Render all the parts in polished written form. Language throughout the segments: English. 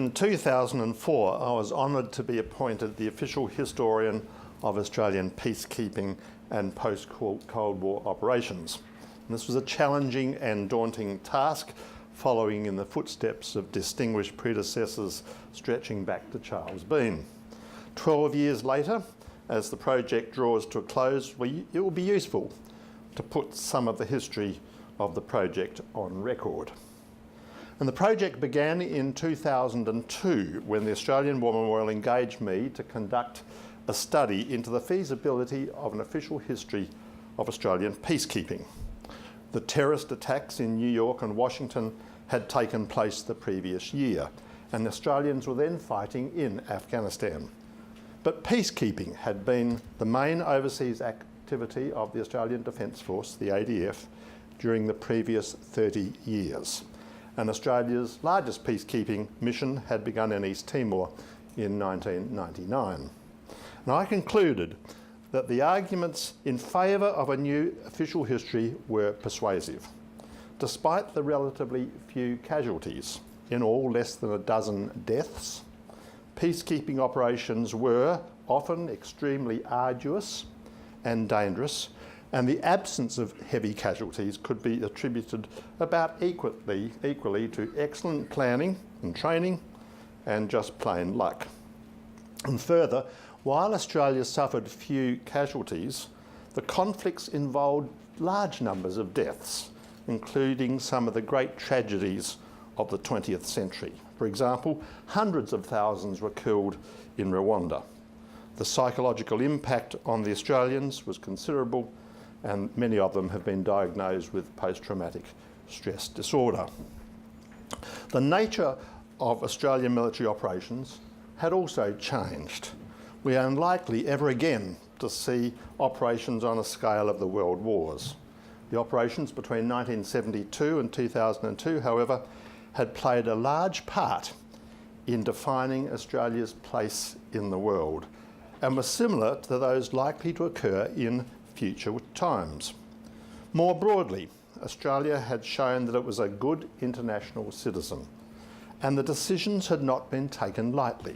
In 2004, I was honoured to be appointed the official historian of Australian peacekeeping and post-Cold War operations. And this was a challenging and daunting task, following in the footsteps of distinguished predecessors stretching back to Charles Bean. 12 years later, as the project draws to a close, it will be useful to put some of the history of the project on record. And the project began in 2002 when the Australian War Memorial engaged me to conduct a study into the feasibility of an official history of Australian peacekeeping. The terrorist attacks in New York and Washington had taken place the previous year, and the Australians were then fighting in Afghanistan. But peacekeeping had been the main overseas activity of the Australian Defence Force, the ADF, during the previous 30 years. And Australia's largest peacekeeping mission had begun in East Timor in 1999. And I concluded that the arguments in favour of a new official history were persuasive. Despite the relatively few casualties, in all less than a dozen deaths, peacekeeping operations were often extremely arduous and dangerous, and the absence of heavy casualties could be attributed about equally to excellent planning and training and just plain luck. And further, while Australia suffered few casualties, the conflicts involved large numbers of deaths, including some of the great tragedies of the 20th century. For example, hundreds of thousands were killed in Rwanda. The psychological impact on the Australians was considerable, and many of them have been diagnosed with post-traumatic stress disorder. The nature of Australian military operations had also changed. We are unlikely ever again to see operations on a scale of the world wars. The operations between 1972 and 2002, however, had played a large part in defining Australia's place in the world and were similar to those likely to occur in future times. More broadly, Australia had shown that it was a good international citizen, and the decisions had not been taken lightly.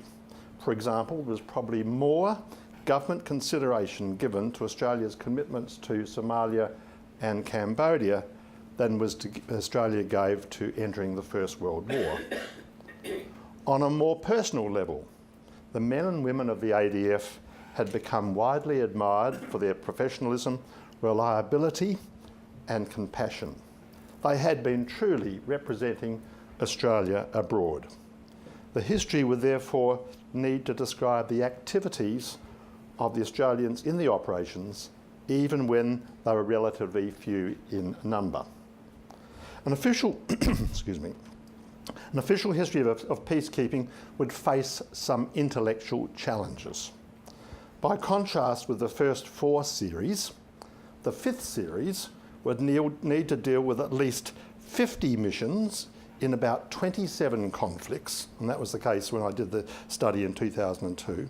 For example, there was probably more government consideration given to Australia's commitments to Somalia and Cambodia than Australia gave to entering the First World War. On a more personal level, the men and women of the ADF had become widely admired for their professionalism, reliability and compassion. They had been truly representing Australia abroad. The history would therefore need to describe the activities of the Australians in the operations, even when they were relatively few in number. An official, an official history of peacekeeping would face some intellectual challenges. By contrast with the first 4 series, the 5th series would need to deal with at least 50 missions in about 27 conflicts, and that was the case when I did the study in 2002,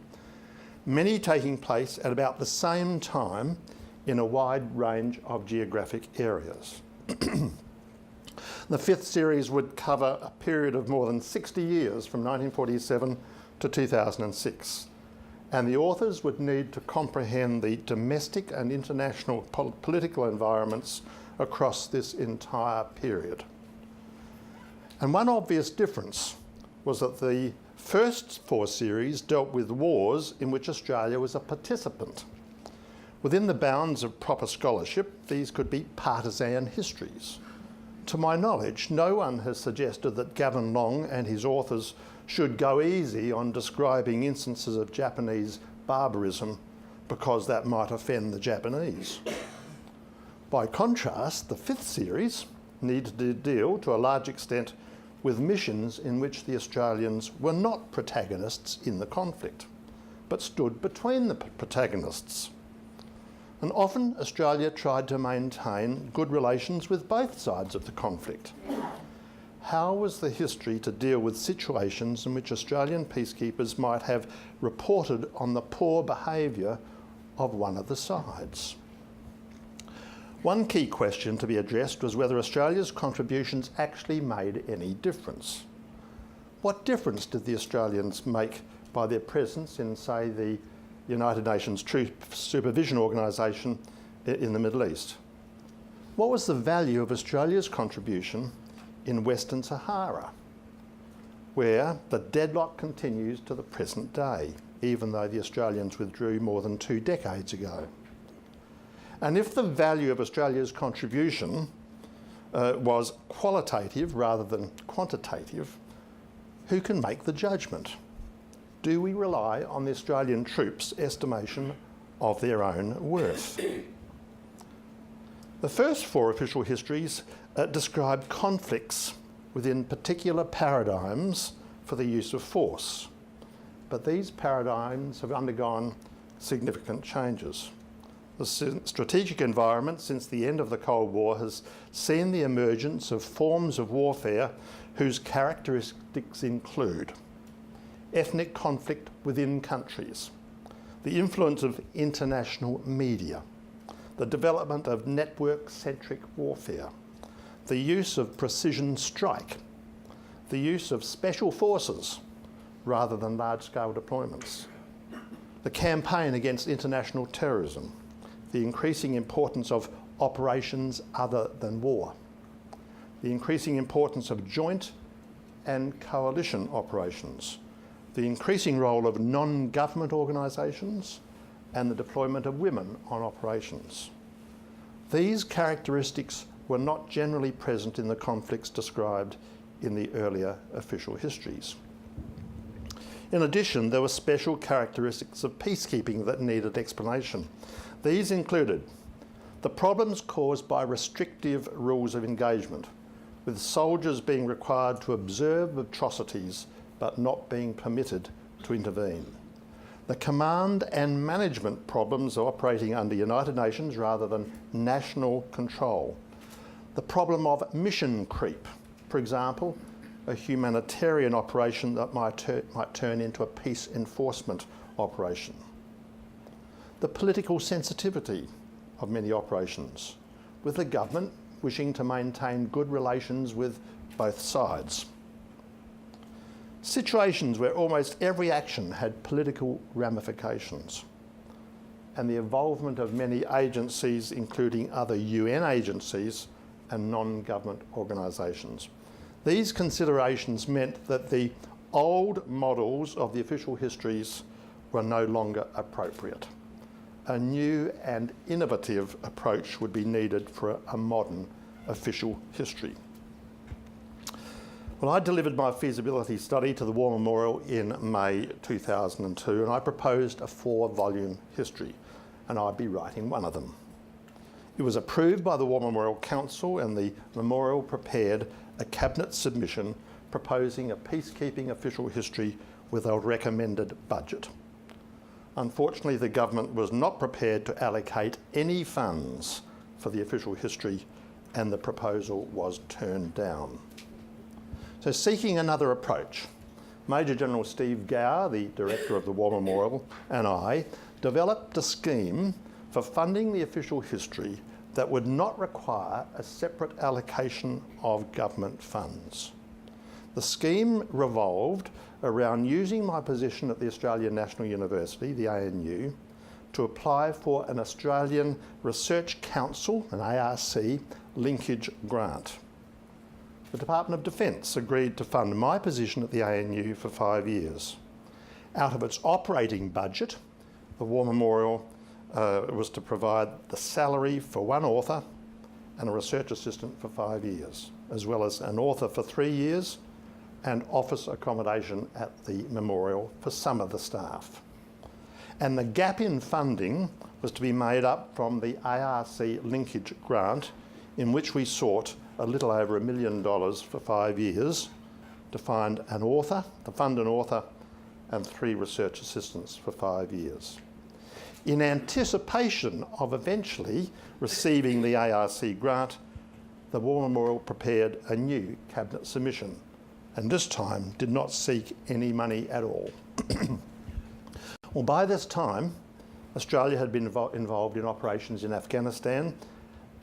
many taking place at about the same time in a wide range of geographic areas. The 5th series would cover a period of more than 60 years from 1947 to 2006. And the authors would need to comprehend the domestic and international political environments across this entire period. And one obvious difference was that the first 4 series dealt with wars in which Australia was a participant. Within the bounds of proper scholarship, these could be partisan histories. To my knowledge, no one has suggested that Gavin Long and his authors should go easy on describing instances of Japanese barbarism because that might offend the Japanese. By contrast, the 5th series needed to deal to a large extent with missions in which the Australians were not protagonists in the conflict, but stood between the protagonists. And often Australia tried to maintain good relations with both sides of the conflict. How was the history to deal with situations in which Australian peacekeepers might have reported on the poor behaviour of one of the sides? One key question to be addressed was whether Australia's contributions actually made any difference. What difference did the Australians make by their presence in, say, the United Nations Troop Supervision Organisation in the Middle East? What was the value of Australia's contribution in Western Sahara, where the deadlock continues to the present day, even though the Australians withdrew more than 2 decades ago? And if the value of Australia's contribution was qualitative rather than quantitative, who can make the judgment? Do we rely on the Australian troops' estimation of their own worth? The first 4 official histories describe conflicts within particular paradigms for the use of force, but these paradigms have undergone significant changes. The strategic environment since the end of the Cold War has seen the emergence of forms of warfare whose characteristics include ethnic conflict within countries, the influence of international media, the development of network-centric warfare, the use of precision strike, the use of special forces rather than large-scale deployments, the campaign against international terrorism, the increasing importance of operations other than war, the increasing importance of joint and coalition operations, the increasing role of non-government organisations, and the deployment of women on operations. These characteristics were not generally present in the conflicts described in the earlier official histories. In addition, there were special characteristics of peacekeeping that needed explanation. These included the problems caused by restrictive rules of engagement, with soldiers being required to observe atrocities but not being permitted to intervene. The command and management problems of operating under United Nations rather than national control. The problem of mission creep, for example, a humanitarian operation that might turn into a peace enforcement operation. The political sensitivity of many operations, with the government wishing to maintain good relations with both sides. Situations where almost every action had political ramifications, and the involvement of many agencies, including other UN agencies and non-government organisations. These considerations meant that the old models of the official histories were no longer appropriate. A new and innovative approach would be needed for a modern official history. Well, I delivered my feasibility study to the War Memorial in May 2002, and I proposed a 4-volume history, and I'd be writing one of them. It was approved by the War Memorial Council, and the Memorial prepared a cabinet submission proposing a peacekeeping official history with a recommended budget. Unfortunately, the government was not prepared to allocate any funds for the official history, and the proposal was turned down. So, seeking another approach, Major General Steve Gower, the director of the War Memorial, and I developed a scheme for funding the official history that would not require a separate allocation of government funds. The scheme revolved around using my position at the Australian National University, the ANU, to apply for an Australian Research Council, an ARC, linkage grant. The Department of Defence agreed to fund my position at the ANU for 5 years. Out of its operating budget, the War Memorial was to provide the salary for one author and a research assistant for 5 years, as well as an author for 3 years and office accommodation at the memorial for some of the staff. And the gap in funding was to be made up from the ARC linkage grant, in which we sought a little over $1 million for 5 years to fund an author, and 3 research assistants for 5 years. In anticipation of eventually receiving the ARC grant, the War Memorial prepared a new cabinet submission, and this time did not seek any money at all. Well, by this time, Australia had been involved in operations in Afghanistan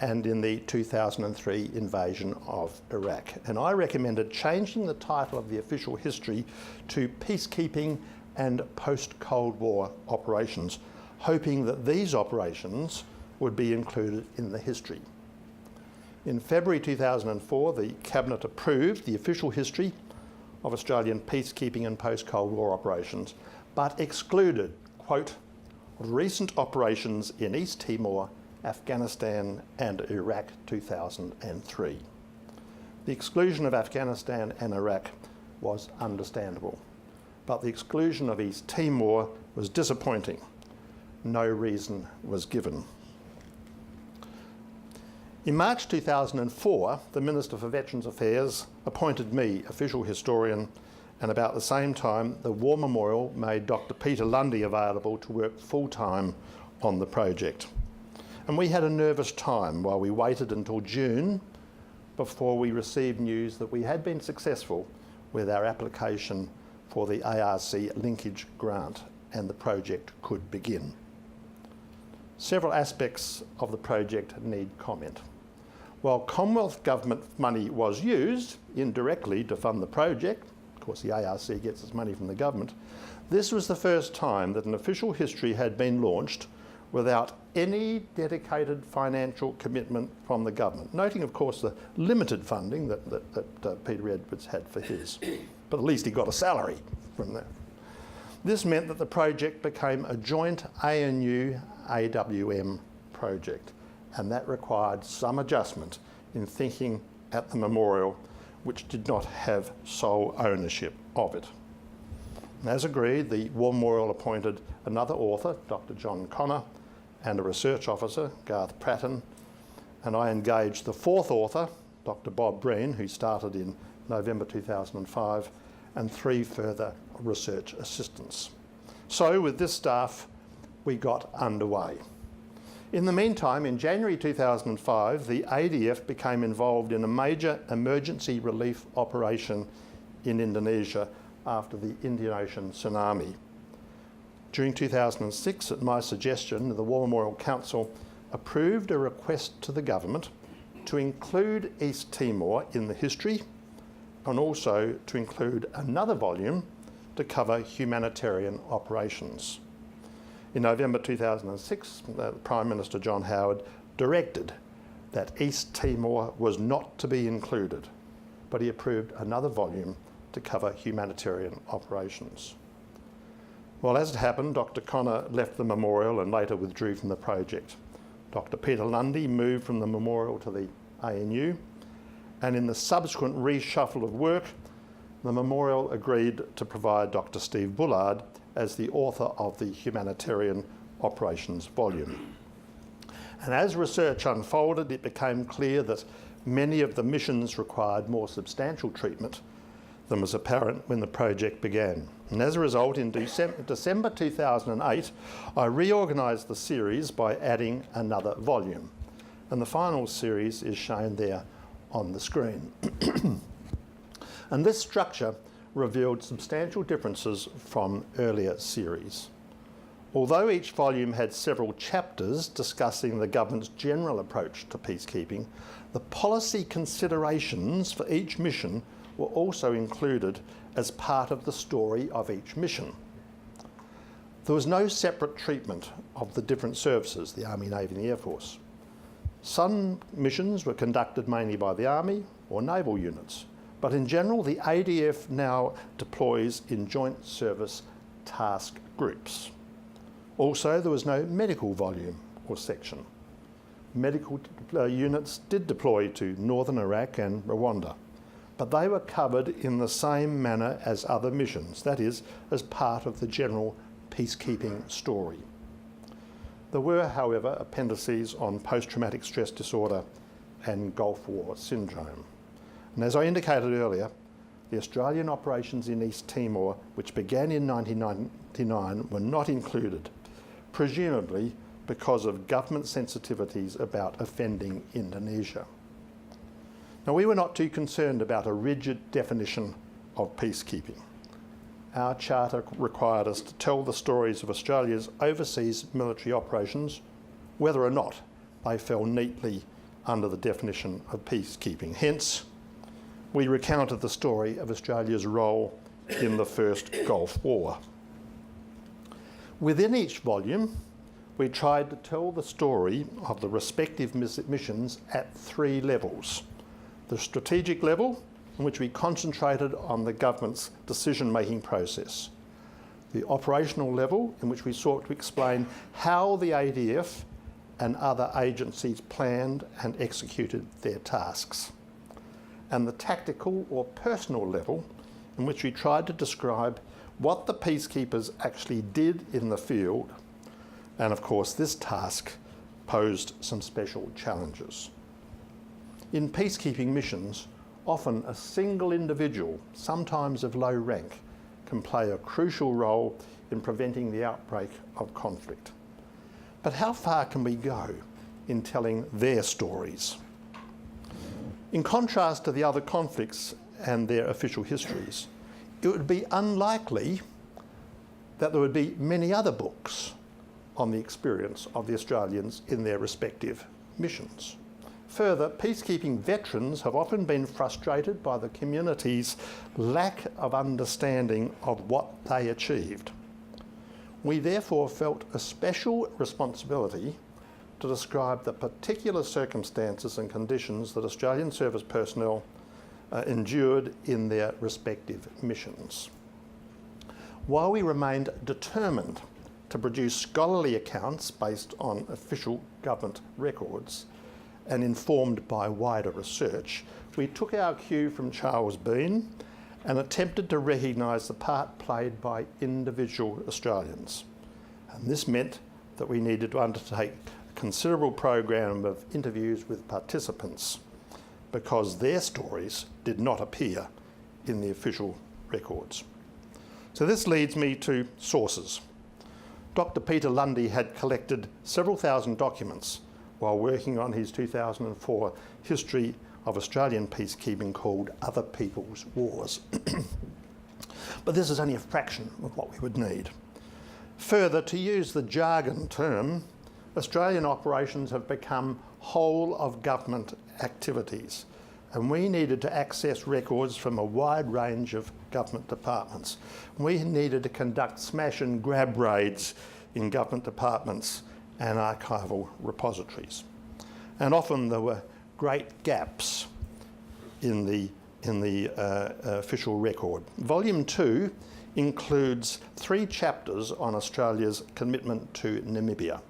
and in the 2003 invasion of Iraq. And I recommended changing the title of the official history to Peacekeeping and Post-Cold War Operations, hoping that these operations would be included in the history. In February 2004, the Cabinet approved the official history of Australian peacekeeping and post-Cold War operations, but excluded, quote, recent operations in East Timor, Afghanistan and Iraq 2003. The exclusion of Afghanistan and Iraq was understandable, but the exclusion of East Timor was disappointing. No reason was given. In March 2004, the Minister for Veterans Affairs appointed me official historian, and about the same time, the War Memorial made Dr. Peter Lundy available to work full-time on the project. And we had a nervous time while we waited until June before we received news that we had been successful with our application for the ARC linkage grant and the project could begin. Several aspects of the project need comment. While Commonwealth Government money was used indirectly to fund the project, of course the ARC gets its money from the government, this was the first time that an official history had been launched without any dedicated financial commitment from the government, noting of course the limited funding that Peter Edwards had for his, but at least he got a salary from that. This meant that the project became a joint ANU-AWM project, and that required some adjustment in thinking at the memorial, which did not have sole ownership of it. And as agreed, the War Memorial appointed another author, Dr. John Connor, and a research officer, Garth Pratton, and I engaged the fourth author, Dr. Bob Breen, who started in November 2005, and 3 further research assistants. So with this staff, we got underway. In the meantime, in January 2005, the ADF became involved in a major emergency relief operation in Indonesia after the Indian Ocean tsunami. During 2006, at my suggestion, the War Memorial Council approved a request to the government to include East Timor in the history and also to include another volume to cover humanitarian operations. In November 2006, Prime Minister John Howard directed that East Timor was not to be included, but he approved another volume to cover humanitarian operations. Well, as it happened, Dr. Connor left the memorial and later withdrew from the project. Dr. Peter Lundy moved from the memorial to the ANU, and in the subsequent reshuffle of work, the memorial agreed to provide Dr. Steve Bullard as the author of the Humanitarian Operations volume. And as research unfolded, it became clear that many of the missions required more substantial treatment than was apparent when the project began. And as a result, in December 2008, I reorganised the series by adding another volume. And the final series is shown there on the screen. And this structure revealed substantial differences from earlier series. Although each volume had several chapters discussing the government's general approach to peacekeeping, the policy considerations for each mission were also included as part of the story of each mission. There was no separate treatment of the different services, the Army, Navy and the Air Force. Some missions were conducted mainly by the Army or naval units, but in general the ADF now deploys in joint service task groups. Also, there was no medical volume or section. Medical units did deploy to northern Iraq and Rwanda, but they were covered in the same manner as other missions, that is, as part of the general peacekeeping story. There were, however, appendices on post-traumatic stress disorder and Gulf War syndrome. And as I indicated earlier, the Australian operations in East Timor, which began in 1999, were not included, presumably because of government sensitivities about offending Indonesia. Now, we were not too concerned about a rigid definition of peacekeeping. Our charter required us to tell the stories of Australia's overseas military operations, whether or not they fell neatly under the definition of peacekeeping. Hence, we recounted the story of Australia's role in the First Gulf War. Within each volume, we tried to tell the story of the respective missions at three levels. The strategic level, in which we concentrated on the government's decision-making process. The operational level, in which we sought to explain how the ADF and other agencies planned and executed their tasks. And the tactical or personal level, in which we tried to describe what the peacekeepers actually did in the field. And of course, this task posed some special challenges. In peacekeeping missions, often a single individual, sometimes of low rank, can play a crucial role in preventing the outbreak of conflict. But how far can we go in telling their stories? In contrast to the other conflicts and their official histories, it would be unlikely that there would be many other books on the experience of the Australians in their respective missions. Further, peacekeeping veterans have often been frustrated by the community's lack of understanding of what they achieved. We therefore felt a special responsibility to describe the particular circumstances and conditions that Australian service personnel endured in their respective missions. While we remained determined to produce scholarly accounts based on official government records and informed by wider research, we took our cue from Charles Bean and attempted to recognise the part played by individual Australians. And this meant that we needed to undertake a considerable program of interviews with participants because their stories did not appear in the official records. So this leads me to sources. Dr. Peter Lundy had collected several thousand documents while working on his 2004 history of Australian peacekeeping called Other People's Wars. But this is only a fraction of what we would need. Further, to use the jargon term, Australian operations have become whole of government activities, and we needed to access records from a wide range of government departments. We needed to conduct smash and grab raids in government departments and archival repositories. And often there were great gaps in the official record. Volume 2 includes 3 chapters on Australia's commitment to Namibia.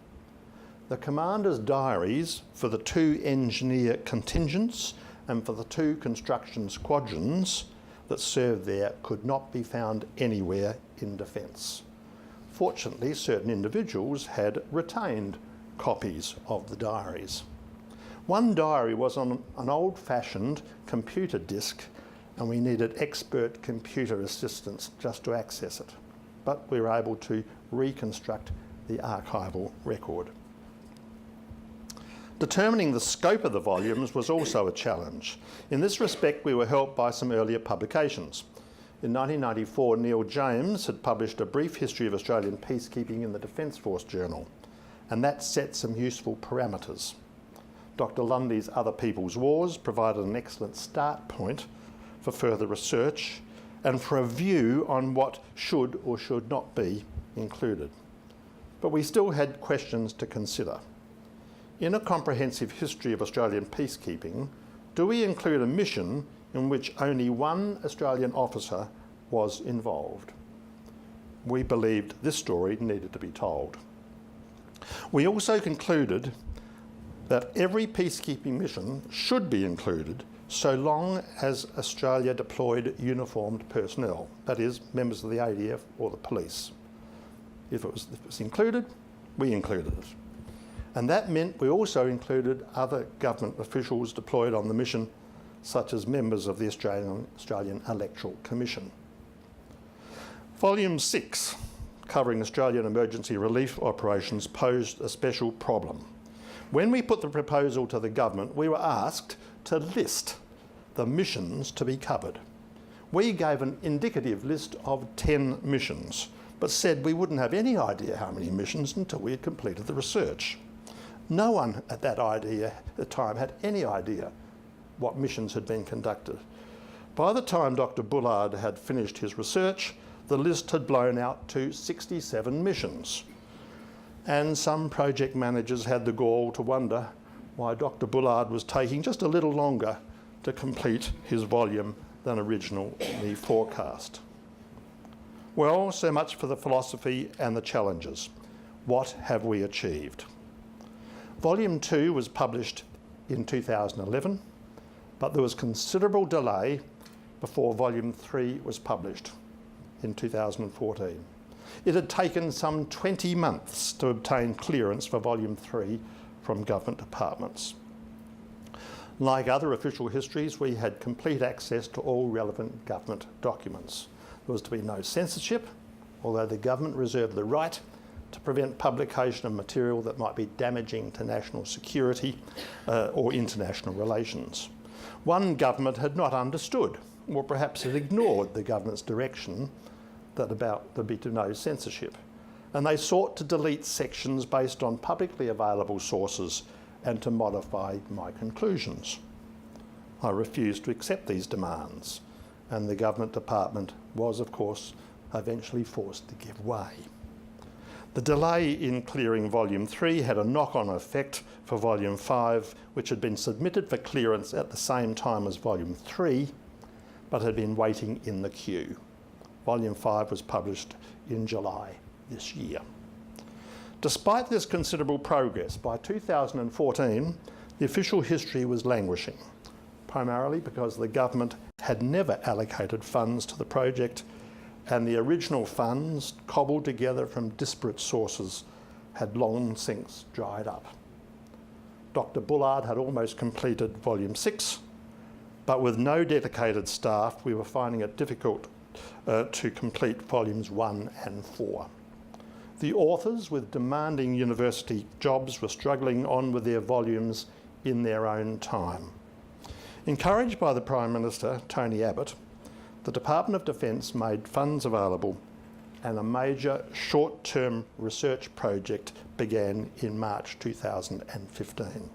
The commander's diaries for the 2 engineer contingents and for the 2 construction squadrons that served there could not be found anywhere in defence. Fortunately, certain individuals had retained copies of the diaries. One diary was on an old-fashioned computer disk, and we needed expert computer assistance just to access it. But we were able to reconstruct the archival record. Determining the scope of the volumes was also a challenge. In this respect, we were helped by some earlier publications. In 1994, Neil James had published a brief history of Australian peacekeeping in the Defence Force Journal, and that set some useful parameters. Dr. Lundy's Other People's Wars provided an excellent start point for further research and for a view on what should or should not be included. But we still had questions to consider. In a comprehensive history of Australian peacekeeping, do we include a mission in which only one Australian officer was involved? We believed this story needed to be told. We also concluded that every peacekeeping mission should be included so long as Australia deployed uniformed personnel, that is, members of the ADF or the police. If it was included, we included it. And that meant we also included other government officials deployed on the mission, such as members of the Australian Electoral Commission. Volume 6, covering Australian emergency relief operations, posed a special problem. When we put the proposal to the government, we were asked to list the missions to be covered. We gave an indicative list of 10 missions, but said we wouldn't have any idea how many missions until we had completed the research. No one at the time had any idea what missions had been conducted. By the time Dr. Bullard had finished his research, the list had blown out to 67 missions. And some project managers had the gall to wonder why Dr. Bullard was taking just a little longer to complete his volume than originally forecast. Well, so much for the philosophy and the challenges. What have we achieved? Volume 2 was published in 2011, but there was considerable delay before Volume 3 was published in 2014. It had taken some 20 months to obtain clearance for Volume 3 from government departments. Like other official histories, we had complete access to all relevant government documents. There was to be no censorship, although the government reserved the right to prevent publication of material that might be damaging to national security or international relations. One government had not understood, or perhaps had ignored the government's direction that there'd be no censorship, and they sought to delete sections based on publicly available sources and to modify my conclusions. I refused to accept these demands, and the government department was, of course, eventually forced to give way. The delay in clearing Volume 3 had a knock-on effect for Volume 5, which had been submitted for clearance at the same time as Volume 3, but had been waiting in the queue. Volume 5 was published in July this year. Despite this considerable progress, by 2014, the official history was languishing, primarily because the government had never allocated funds to the project, and the original funds, cobbled together from disparate sources, had long since dried up. Dr. Bullard had almost completed Volume 6, but with no dedicated staff, we were finding it difficult to complete Volumes 1 and 4. The authors with demanding university jobs were struggling on with their volumes in their own time. Encouraged by the Prime Minister, Tony Abbott, the Department of Defence made funds available and a major short-term research project began in March 2015.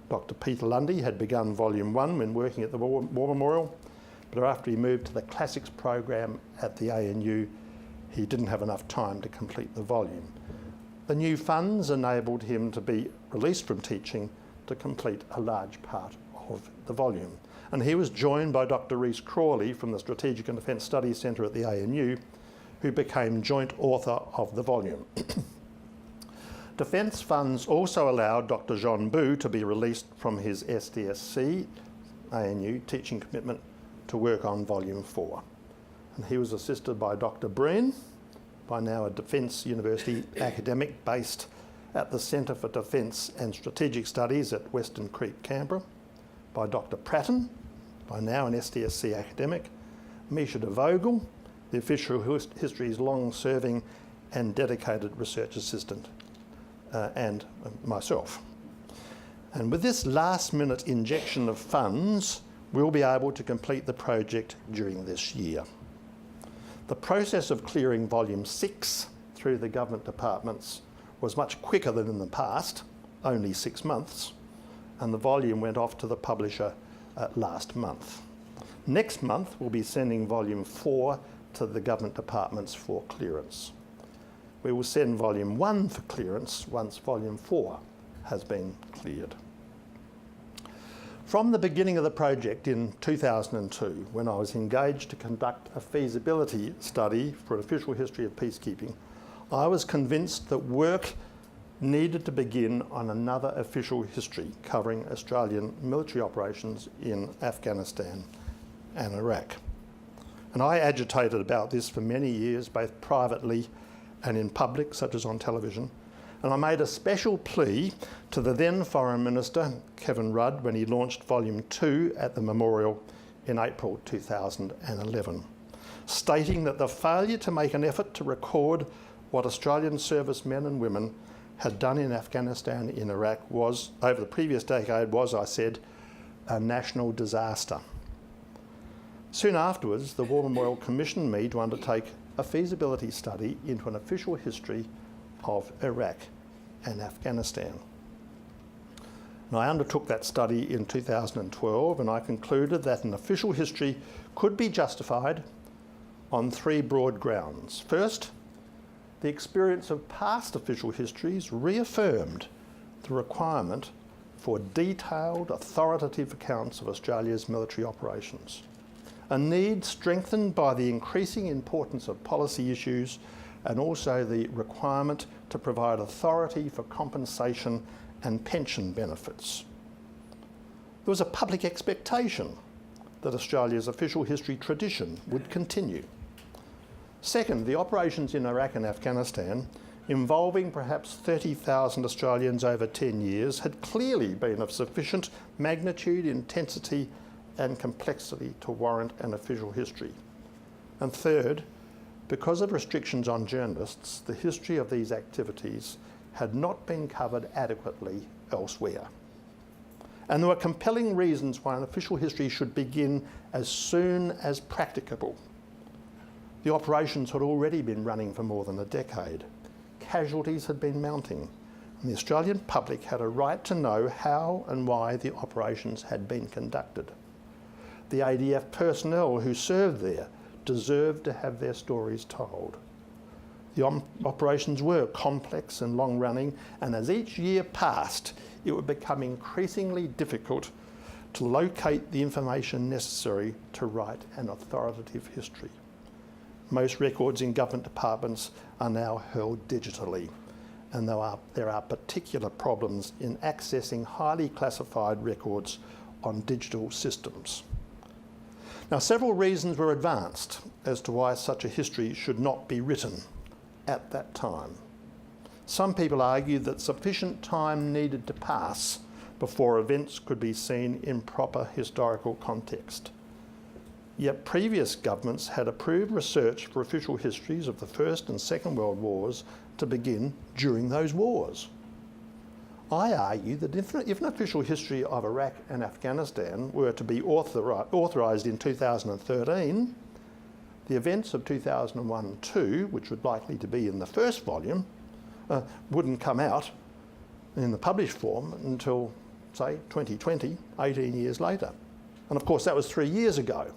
Dr. Peter Lundy had begun Volume 1 when working at the War Memorial, but after he moved to the Classics program at the ANU, he didn't have enough time to complete the volume. The new funds enabled him to be released from teaching to complete a large part of the volume. And he was joined by Dr. Rhys Crawley from the Strategic and Defence Studies Centre at the ANU, who became joint author of the volume. Defence funds also allowed Dr. Jean Bou to be released from his SDSC ANU teaching commitment to work on Volume 4. And he was assisted by Dr. Breen, by now a Defence University academic based at the Centre for Defence and Strategic Studies at Western Creek, Canberra, by Dr. Pratton, by now an SDSC academic, Misha de Vogel, the official history's long-serving and dedicated research assistant, and myself. And with this last-minute injection of funds, we'll be able to complete the project during this year. The process of clearing Volume 6 through the government departments was much quicker than in the past, only 6 months, and the volume went off to the publisher last month. Next month, we'll be sending Volume 4 to the government departments for clearance. We will send Volume 1 for clearance once Volume 4 has been cleared. From the beginning of the project in 2002, when I was engaged to conduct a feasibility study for an official history of peacekeeping, I was convinced that work needed to begin on another official history covering Australian military operations in Afghanistan and Iraq. And I agitated about this for many years, both privately and in public, such as on television. And I made a special plea to the then Foreign Minister, Kevin Rudd, when he launched Volume 2 at the Memorial in April 2011, stating that the failure to make an effort to record what Australian servicemen and women had done in Afghanistan and Iraq was, over the previous decade, was, I said, a national disaster. Soon afterwards, the War Memorial commissioned me to undertake a feasibility study into an official history of Iraq and Afghanistan. And I undertook that study in 2012, and I concluded that an official history could be justified on three broad grounds. First, the experience of past official histories reaffirmed the requirement for detailed, authoritative accounts of Australia's military operations, a need strengthened by the increasing importance of policy issues and also the requirement to provide authority for compensation and pension benefits. There was a public expectation that Australia's official history tradition would continue. Second, the operations in Iraq and Afghanistan, involving perhaps 30,000 Australians over 10 years, had clearly been of sufficient magnitude, intensity and complexity to warrant an official history. And third, because of restrictions on journalists, the history of these activities had not been covered adequately elsewhere. And there were compelling reasons why an official history should begin as soon as practicable. The operations had already been running for more than a decade. Casualties had been mounting, and the Australian public had a right to know how and why the operations had been conducted. The ADF personnel who served there deserved to have their stories told. The operations were complex and long-running, and as each year passed, it would become increasingly difficult to locate the information necessary to write an authoritative history. Most records in government departments are now held digitally, and there are particular problems in accessing highly classified records on digital systems. Now, several reasons were advanced as to why such a history should not be written at that time. Some people argued that sufficient time needed to pass before events could be seen in proper historical context. Yet previous governments had approved research for official histories of the First and Second World Wars to begin during those wars. I argue that if an official history of Iraq and Afghanistan were to be authorised in 2013, the events of 2001-2, which would likely to be in the first volume, wouldn't come out in the published form until, say, 2020, 18 years later. And of course that was 3 years ago.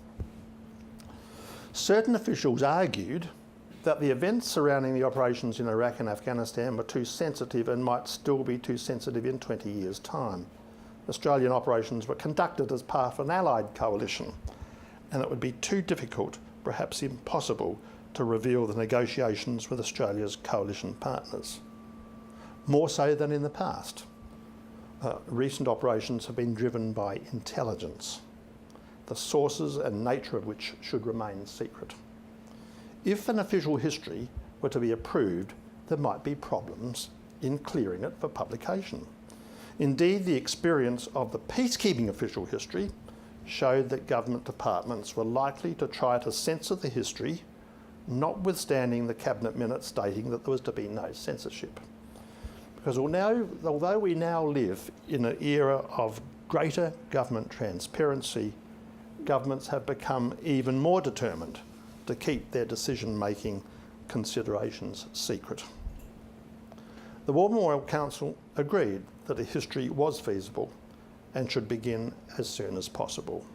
Certain officials argued that the events surrounding the operations in Iraq and Afghanistan were too sensitive and might still be too sensitive in 20 years' time. Australian operations were conducted as part of an allied coalition, and it would be too difficult, perhaps impossible, to reveal the negotiations with Australia's coalition partners. More so than in the past. Recent operations have been driven by intelligence, the sources and nature of which should remain secret. If an official history were to be approved, there might be problems in clearing it for publication. Indeed, the experience of the peacekeeping official history showed that government departments were likely to try to censor the history, notwithstanding the cabinet minutes stating that there was to be no censorship. Because although we now live in an era of greater government transparency, governments have become even more determined to keep their decision-making considerations secret. The War Memorial Council agreed that a history was feasible and should begin as soon as possible.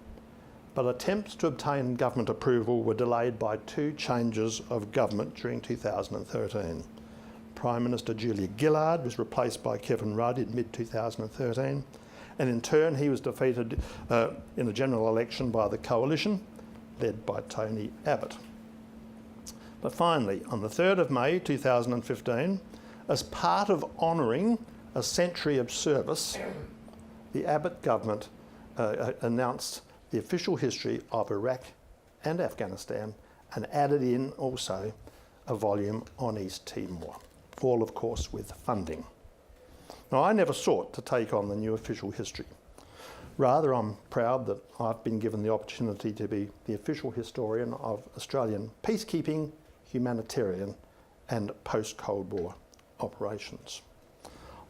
But attempts to obtain government approval were delayed by 2 changes of government during 2013. Prime Minister Julia Gillard was replaced by Kevin Rudd in mid-2013, and in turn he was defeated in a general election by the coalition, led by Tony Abbott. But finally, on the 3rd of May 2015, as part of honouring a century of service, the Abbott government announced the official history of Iraq and Afghanistan and added in also a volume on East Timor, all of course with funding. Now, I never sought to take on the new official history. Rather, I'm proud that I've been given the opportunity to be the official historian of Australian peacekeeping, humanitarian and post-Cold War operations.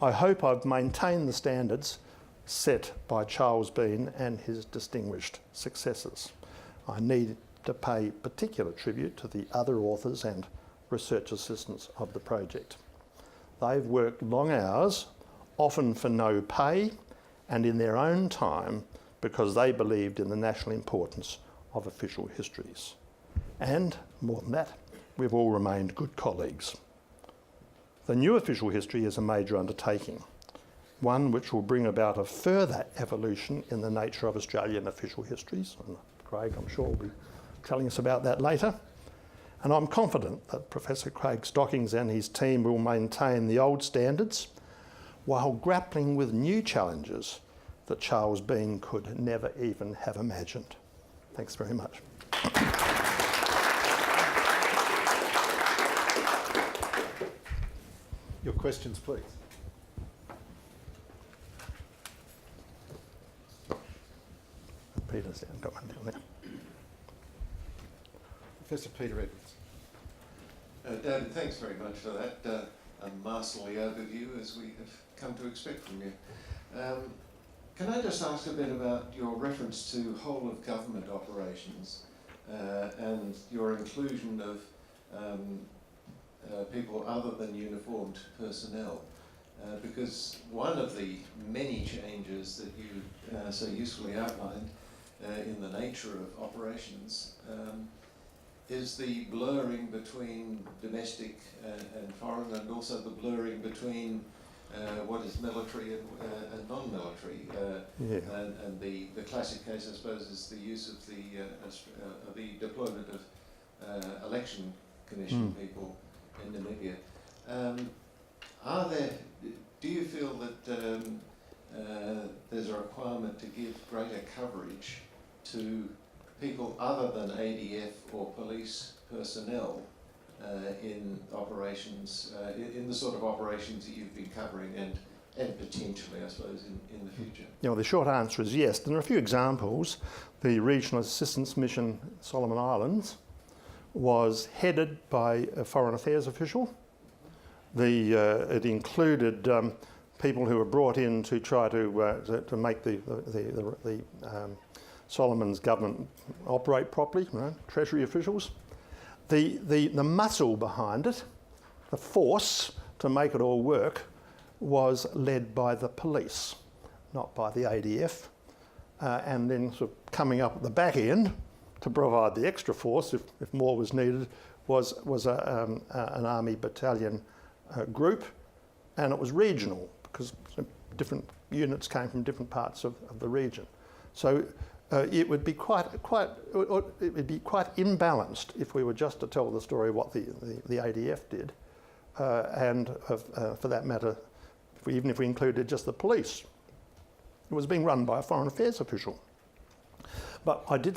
I hope I've maintained the standards set by Charles Bean and his distinguished successors. I need to pay particular tribute to the other authors and research assistants of the project. They've worked long hours, often for no pay, and in their own time because they believed in the national importance of official histories. And, more than that, we've all remained good colleagues. The new official history is a major undertaking, one which will bring about a further evolution in the nature of Australian official histories. And Craig, I'm sure, will be telling us about that later. And I'm confident that Professor Craig Stockings and his team will maintain the old standards while grappling with new challenges that Charles Bean could never even have imagined. Thanks very much. Your questions, please. Peter's down, got one down there. Professor Peter Edwards. David, thanks very much for that masterly overview, as we have come to expect from you. Can I just ask a bit about your reference to whole of government operations and your inclusion of people other than uniformed personnel? Because one of the many changes that you so usefully outlined in the nature of operations is the blurring between domestic and foreign, and also the blurring between what is military and non-military. And the classic case, I suppose, is the use of the deployment of election commission people in Namibia. Do you feel that there's a requirement to give greater coverage to people other than ADF or police personnel in operations, in the sort of operations that you've been covering, and potentially, I suppose, in the future? You know, the short answer is yes. There are a few examples. The Regional Assistance Mission Solomon Islands was headed by a foreign affairs official. It included people who were brought in to try to make the Solomon's government operate properly, you know, Treasury officials. The muscle behind it, the force to make it all work, was led by the police, not by the ADF. And then sort of coming up at the back end to provide the extra force, if more was needed, was an army battalion group, and it was regional because different units came from different parts of the region. So it would be quite imbalanced if we were just to tell the story of what the ADF did, and for that matter, even if we included just the police. It was being run by a foreign affairs official. But I did,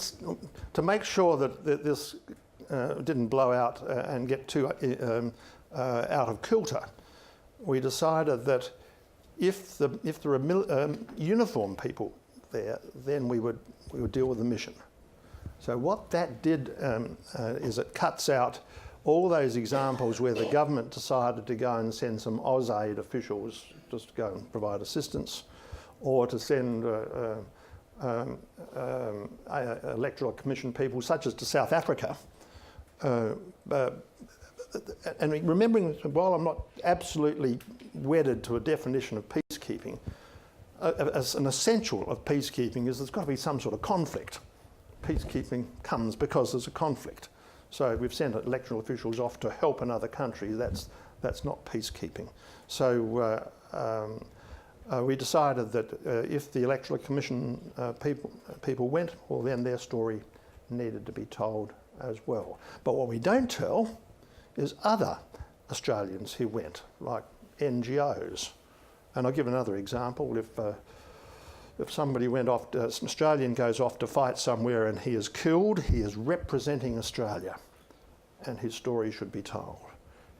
to make sure that this didn't blow out and get too out of kilter, we decided that if there are uniformed people there, then we would deal with the mission. So what that did is it cuts out all those examples where the government decided to go and send some AusAid officials just to go and provide assistance, or to send electoral commission people, such as to South Africa. And remembering, while I'm not absolutely wedded to a definition of peacekeeping, as an essential of peacekeeping is there's got to be some sort of conflict. Peacekeeping comes because there's a conflict. So we've sent electoral officials off to help another country. That's not peacekeeping. So we decided that if the electoral commission people went, well, then their story needed to be told as well. But what we don't tell is other Australians who went, like NGOs. And I'll give another example. If somebody went off, an Australian goes off to fight somewhere and he is killed, he is representing Australia, and his story should be told.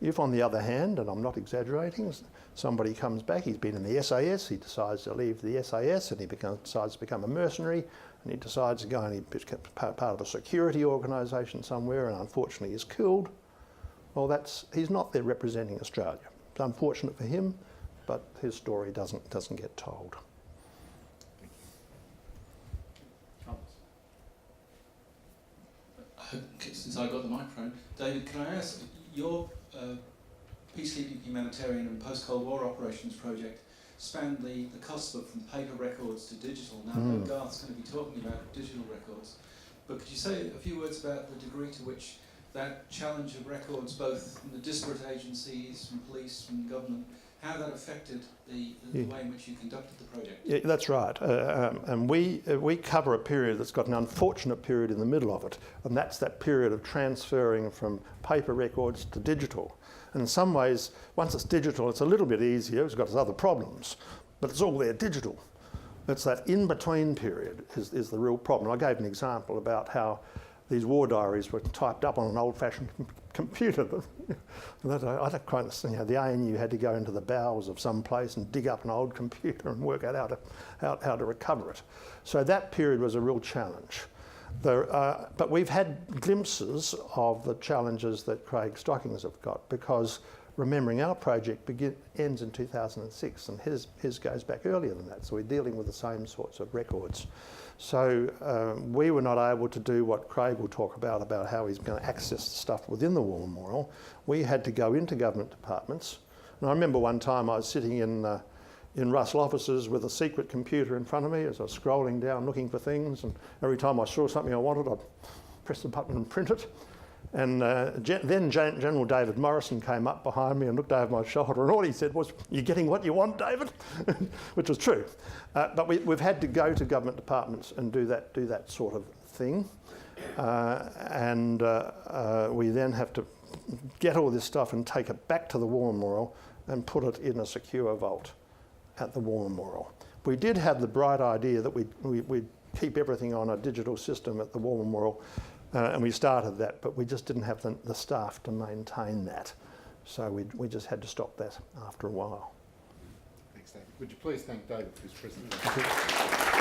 If, on the other hand, and I'm not exaggerating, somebody comes back, he's been in the SAS, he decides to leave the SAS, and he decides to become a mercenary, and he decides to go and he becomes part of a security organisation somewhere, and unfortunately is killed, well, he's not there representing Australia. It's unfortunate for him, but his story doesn't get told. Since I got the microphone, David, can I ask, your peacekeeping, humanitarian and post-Cold War operations project spanned the cusp of from paper records to digital. Now, Garth's going to be talking about digital records, but could you say a few words about the degree to which that challenge of records, both from the disparate agencies, from police, from government, how that affected the way in which you conducted the project? Yeah, that's right. And we cover a period that's got an unfortunate period in the middle of it, and that's that period of transferring from paper records to digital. And in some ways, once it's digital, it's a little bit easier. It's got its other problems, but it's all there digital. It's that in-between period is the real problem. I gave an example about how these war diaries were typed up on an old-fashioned computer. I don't quite understand how the ANU had to go into the bowels of some place and dig up an old computer and work out how to recover it. So that period was a real challenge. But we've had glimpses of the challenges that Craig Stockings have got, because remembering our project ends in 2006 and his goes back earlier than that, so we're dealing with the same sorts of records. So we were not able to do what Craig will talk about how he's going to access the stuff within the War Memorial. We had to go into government departments. And I remember one time I was sitting in Russell offices with a secret computer in front of me as I was scrolling down looking for things, and every time I saw something I wanted, I'd press the button and print it. And then General David Morrison came up behind me and looked over my shoulder, and all he said was, "You're getting what you want, David," which was true. But we've had to go to government departments and do that sort of thing. We then have to get all this stuff and take it back to the War Memorial and put it in a secure vault at the War Memorial. We did have the bright idea that we'd keep everything on a digital system at the War Memorial, and we started that, but we just didn't have the staff to maintain that. So we just had to stop that after a while. Thanks, David. Would you please thank David for his presentation?